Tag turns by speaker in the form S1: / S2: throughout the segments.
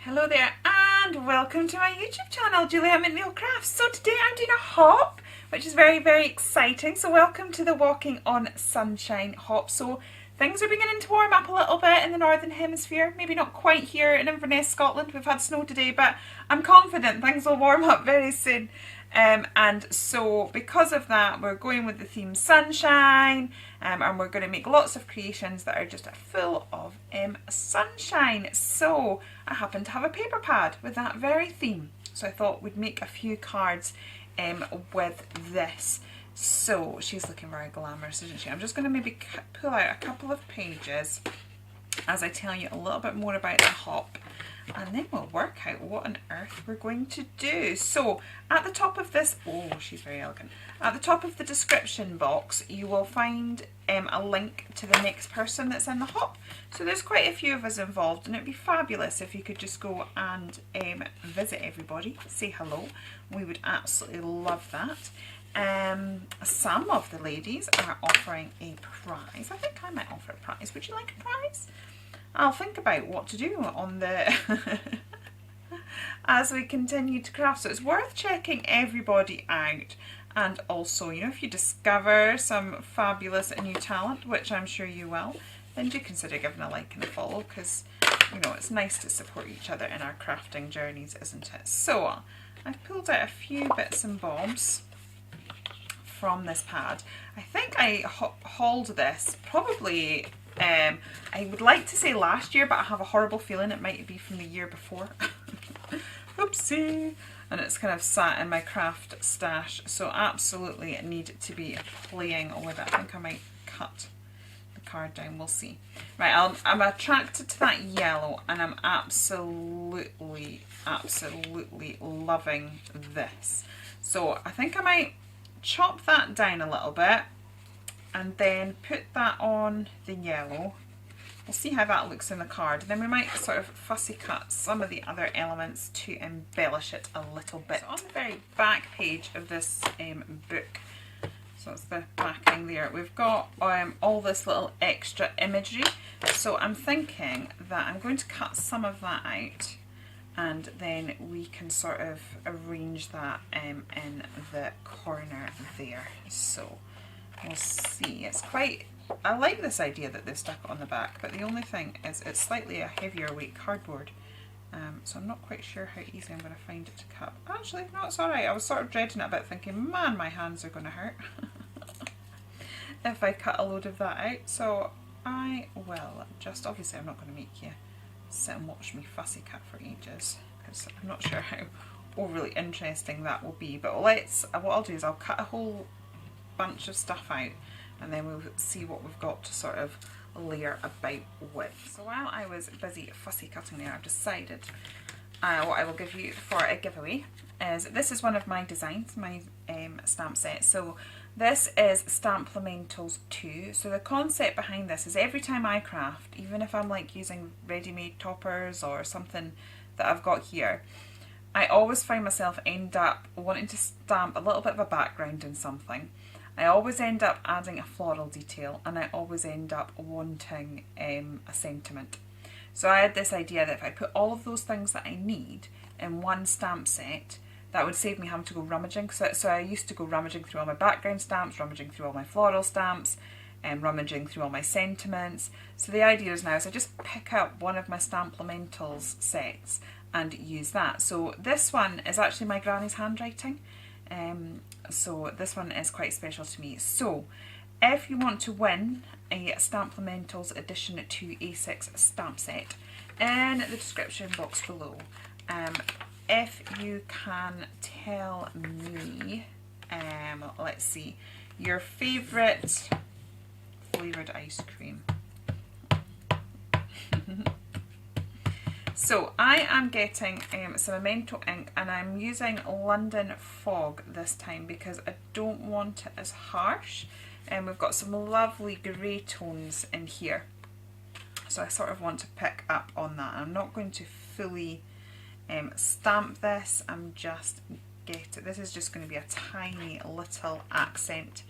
S1: Hello there and welcome to my YouTube channel, Juliette McNeil Crafts. So today I'm doing a hop, which is very exciting. So welcome to the Walking on Sunshine hop. So things are beginning to warm up a little bit in the Northern Hemisphere. Maybe not quite here in Inverness, Scotland. We've had snow today, but I'm confident things will warm up very soon. And so because of that, we're going with the theme sunshine, and we're going to make lots of creations that are just full of sunshine. So I happen to have a paper pad with that very theme, so I thought we'd make a few cards with this. So she's looking very glamorous, isn't she? I'm just going to maybe pull out a couple of pages as I tell you a little bit more about the hop, and then we'll work out what on earth we're going to do. So at the top of this, oh, she's very elegant. At the top of the description box, you will find a link to the next person that's in the hop. So there's quite a few of us involved, and it'd be fabulous if you could just go and visit everybody, say hello. We would absolutely love that. Some of the ladies are offering a prize. I think I might offer a prize. Would you like a prize? I'll think about what to do on the as we continue to craft. So it's worth checking everybody out, and also, you know, if you discover some fabulous new talent, which I'm sure you will, then do consider giving a like and a follow, because, you know, it's nice to support each other in our crafting journeys, isn't it? So I've pulled out a few bits and bobs from this pad. I think I hauled this probably, I would like to say last year, but I have a horrible feeling it might be from the year before. Oopsie! And it's kind of sat in my craft stash, so absolutely need to be playing with it. I think I might cut the card down, we'll see. Right, I'm attracted to that yellow, and I'm absolutely loving this. So I think I might chop that down a little bit and then put that on the yellow. We'll see how that looks in the card. Then we might sort of fussy cut some of the other elements to embellish it a little bit. So on the very back page of this book, so it's the backing there, we've got all this little extra imagery. So I'm thinking that I'm going to cut some of that out, and then we can sort of arrange that in the corner there. So we'll see. It's quite, I like this idea that they've stuck it on the back, but the only thing is it's slightly a heavier weight cardboard, so I'm not quite sure how easy I'm going to find it to cut. Actually, no, it's alright. I was sort of dreading it a bit, thinking, man, my hands are going to hurt if I cut a load of that out. So I will just, obviously I'm not going to make you sit and watch me fussy cut for ages, because I'm not sure how overly interesting that will be, but what I'll do is I'll cut a whole bunch of stuff out, and then we'll see what we've got to sort of layer about with. So while I was busy fussy cutting there, I've decided what I will give you for a giveaway is, this is one of my designs, my stamp set. So this is Stamp-Lamentals 2. So the concept behind this is, every time I craft, even if I'm like using ready-made toppers or something that I've got here, I always find myself end up wanting to stamp a little bit of a background in something. I always end up adding a floral detail, and I always end up wanting a sentiment. So I had this idea that if I put all of those things that I need in one stamp set, that would save me having to go rummaging. So I used to go rummaging through all my background stamps, rummaging through all my floral stamps, and rummaging through all my sentiments. So the idea is now is I just pick up one of my Stamp-Lamentals sets and use that. So this one is actually my granny's handwriting. So this one is quite special to me. So if you want to win a Stamp-Lamentals Edition 2 A6 stamp set, in the description box below, if you can tell me, let's see, your favourite flavoured ice cream. So I am getting some Memento ink, and I'm using London Fog this time because I don't want it as harsh, and we've got some lovely grey tones in here, so I sort of want to pick up on that. I'm not going to fully stamp this, I'm just this is just going to be a tiny little accent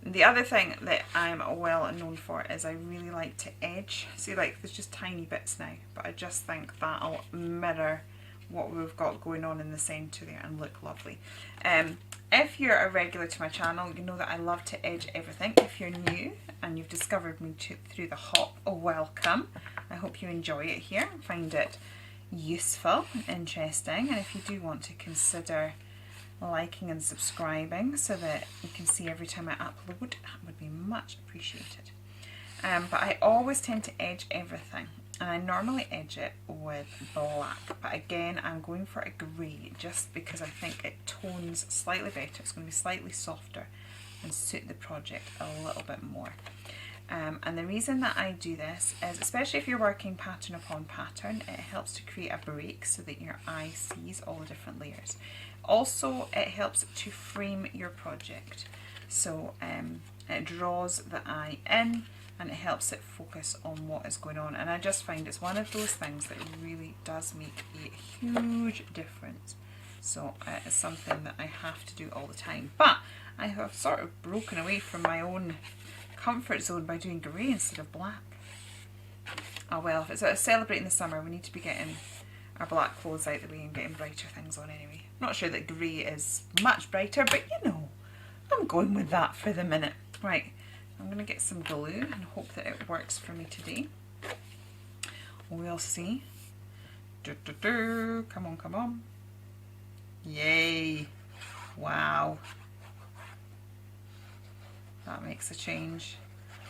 S1: The other thing that I'm well known for is I really like to edge. See, like there's just tiny bits now, but I just think that'll mirror what we've got going on in the centre there and look lovely. If you're a regular to my channel, you know that I love to edge everything. If you're new and you've discovered me through the hop, welcome. I hope you enjoy it here and find it useful and interesting. And if you do want to consider liking and subscribing so that you can see every time I upload, that would be much appreciated. But I always tend to edge everything, and I normally edge it with black, but again I'm going for a grey just because I think it tones slightly better. It's going to be slightly softer and suit the project a little bit more. And the reason that I do this is, especially if you're working pattern upon pattern, it helps to create a break so that your eye sees all the different layers. Also, it helps to frame your project, so it draws the eye in and it helps it focus on what is going on. And I just find it's one of those things that really does make a huge difference. So it's something that I have to do all the time. But I have sort of broken away from my own comfort zone by doing grey instead of black. Oh well, if it's celebrating the summer, we need to be getting our black clothes out the way and getting brighter things on anyway. I'm not sure that grey is much brighter, but you know, I'm going with that for the minute. Right, I'm going to get some glue and hope that it works for me today. We'll see. Come on, come on. Yay. Wow. That makes a change.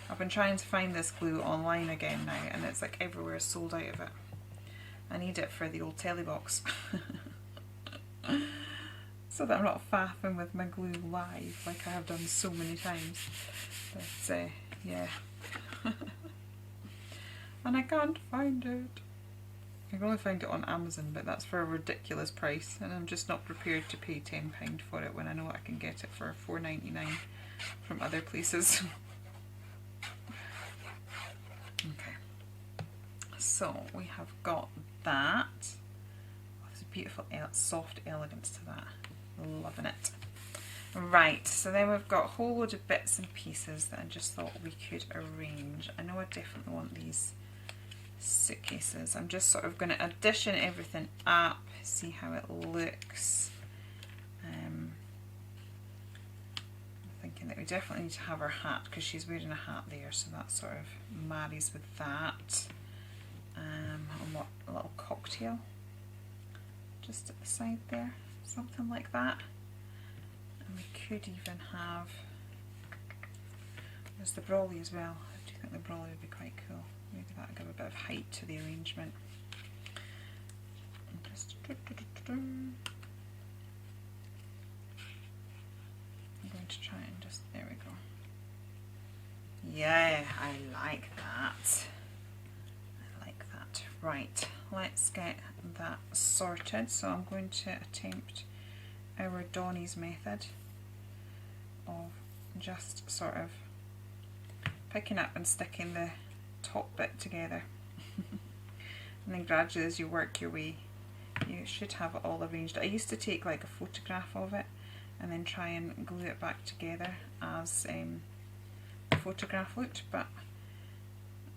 S1: I've been trying to find this glue online again now, and it's like everywhere is sold out of it. I need it for the old telly box. So that I'm not faffing with my glue live like I have done so many times. But yeah. And I can't find it. I can only find it on Amazon, but that's for a ridiculous price, and I'm just not prepared to pay £10 for it when I know I can get it for $4.99 from other places. Okay, so we have got that. Oh, there's a beautiful soft elegance to that. Loving it. Right, so then we've got a whole load of bits and pieces that I just thought we could arrange. I know I definitely want these suitcases. I'm just sort of going to addition everything up, see how it looks. I'm thinking that we definitely need to have her hat because she's wearing a hat there, so that sort of marries with that. And what, a little cocktail just at the side there, something like that. And we could even have, there's the brolly as well. I do think the brolly would be quite cool. Maybe that'll give a bit of height to the arrangement. And just I'm going to try and just, there we go. Yeah, I like that. I like that. Right, let's get that sorted. So I'm going to attempt our Donny's method of just sort of picking up and sticking the top bit together. And then gradually as you work your way, you should have it all arranged. I used to take like a photograph of it and then try and glue it back together as the photograph looked, but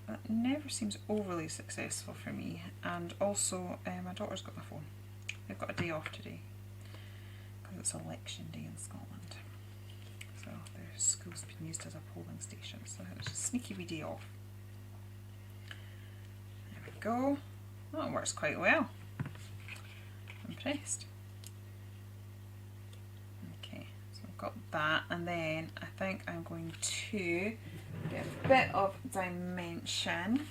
S1: that never seems overly successful for me. And also my daughter's got my phone. They've got a day off today because it's election day in Scotland, so their school's been used as a polling station, so it was a sneaky wee day off. There we go. That works quite well. Impressed. Okay, so I've got that, and then I think I'm going to get a bit of dimension.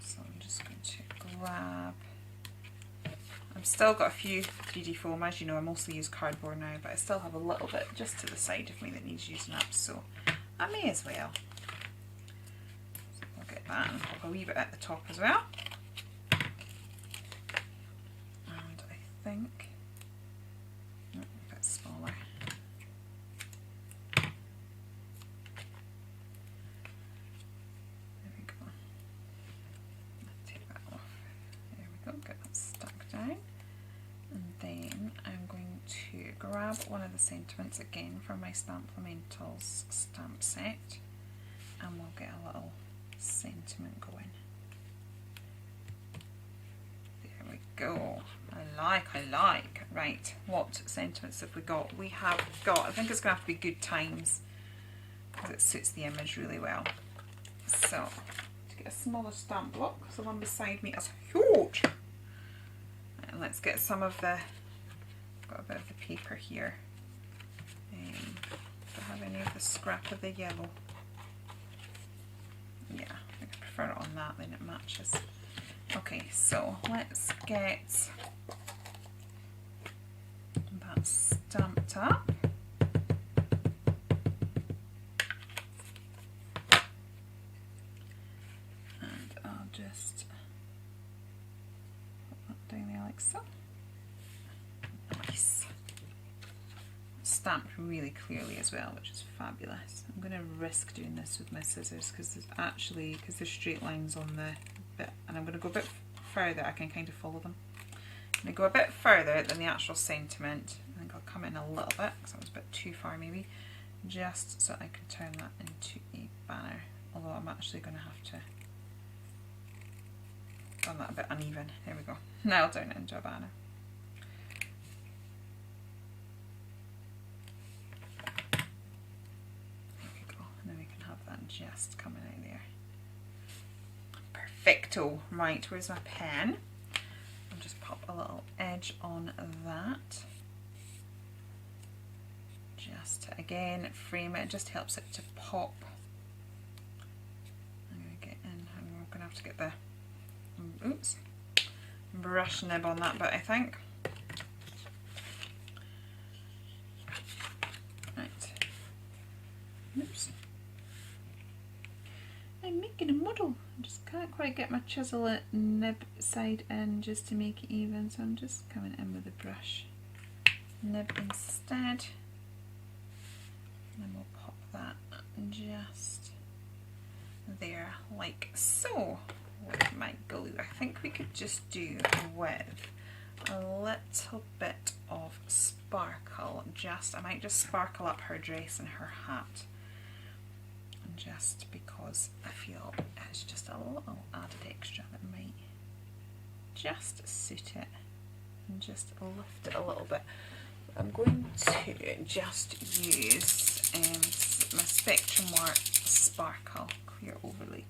S1: So I'm just going to grab, I've still got a few 3D foam. As you know, I mostly use cardboard now, but I still have a little bit just to the side of me that needs using up, so I may as well. So I'll get that and pop a wee bit at the top as well. And I think, oh, a bit smaller. There we go. Take that off. There we go, get that stuck down. And then I'm going to grab one of the sentiments again from my Stamplamentals stamp set, and we'll get a little sentiment going. There we go. I like. Right, what sentiments have we got? We have got, I think it's going to have to be good times, because it suits the image really well. So, to get a smaller stamp block, because the one beside me is huge. And let's get some of the, got a bit of the paper here. Do I have any of the scrap of the yellow? Yeah, I think I prefer it on that, then it matches. Okay, so let's get that stamped up. And I'll just put that down there like so. Nice. Stamped really clearly as well, which is fabulous. I'm going to risk doing this with my scissors because there's straight lines on the bit, and I'm going to go a bit further. I can kind of follow them. I'm going to go a bit further than the actual sentiment. I think I'll come in a little bit because that was a bit too far maybe, just so I can turn that into a banner, although I'm actually going to have to done that a bit uneven. There we go. Now I'll turn it into a banner. Just coming out there. Perfecto. Right, where's my pen? I'll just pop a little edge on that. Just to, again, frame it. It just helps it to pop. I'm going to get in, and we're going to have to get the oops, brush nib on that bit, I think. Right. Oops. I'm making a model. I just can't quite get my chisel nib side in just to make it even, so I'm just coming in with a brush nib instead. And then we'll pop that just there like so with my glue. I think we could just do with a little bit of sparkle. I might just sparkle up her dress and her hat. Just because I feel it's just a little added extra that might just suit it and just lift it a little bit. I'm going to just use my Spectrum Work Sparkle Clear Overlay.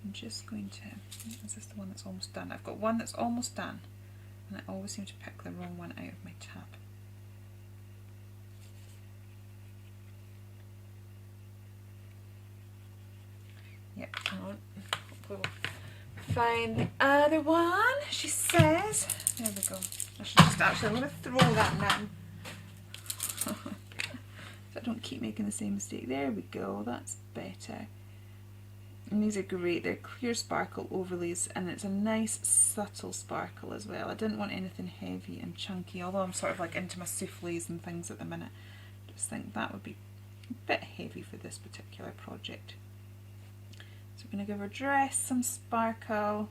S1: I'm just going to, is this the one that's almost done? I've got one that's almost done, and I always seem to pick the wrong one out of my tab. Yep, hopefully we'll find the other one, she says. There we go. I should just actually, I'm going to throw that now. So I don't keep making the same mistake. There we go, that's better. And these are great, they're clear sparkle overlays, and it's a nice subtle sparkle as well. I didn't want anything heavy and chunky, although I'm sort of like into my souffles and things at the minute. I just think that would be a bit heavy for this particular project. So we're going to give her dress some sparkle,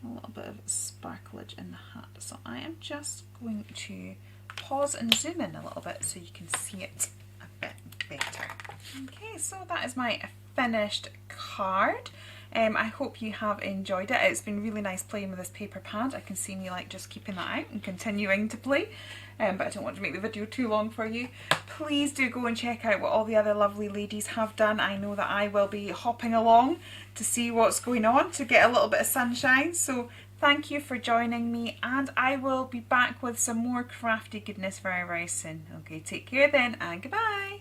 S1: a little bit of sparklage in the hat. So I am just going to pause and zoom in a little bit so you can see it a bit better. Okay, so that is my finished card. I hope you have enjoyed it. It's been really nice playing with this paper pad. I can see me like just keeping that out and continuing to play, but I don't want to make the video too long for you. Please do go and check out what all the other lovely ladies have done. I know that I will be hopping along to see what's going on, to get a little bit of sunshine. So thank you for joining me, and I will be back with some more crafty goodness very, very soon. Okay, take care then, and goodbye.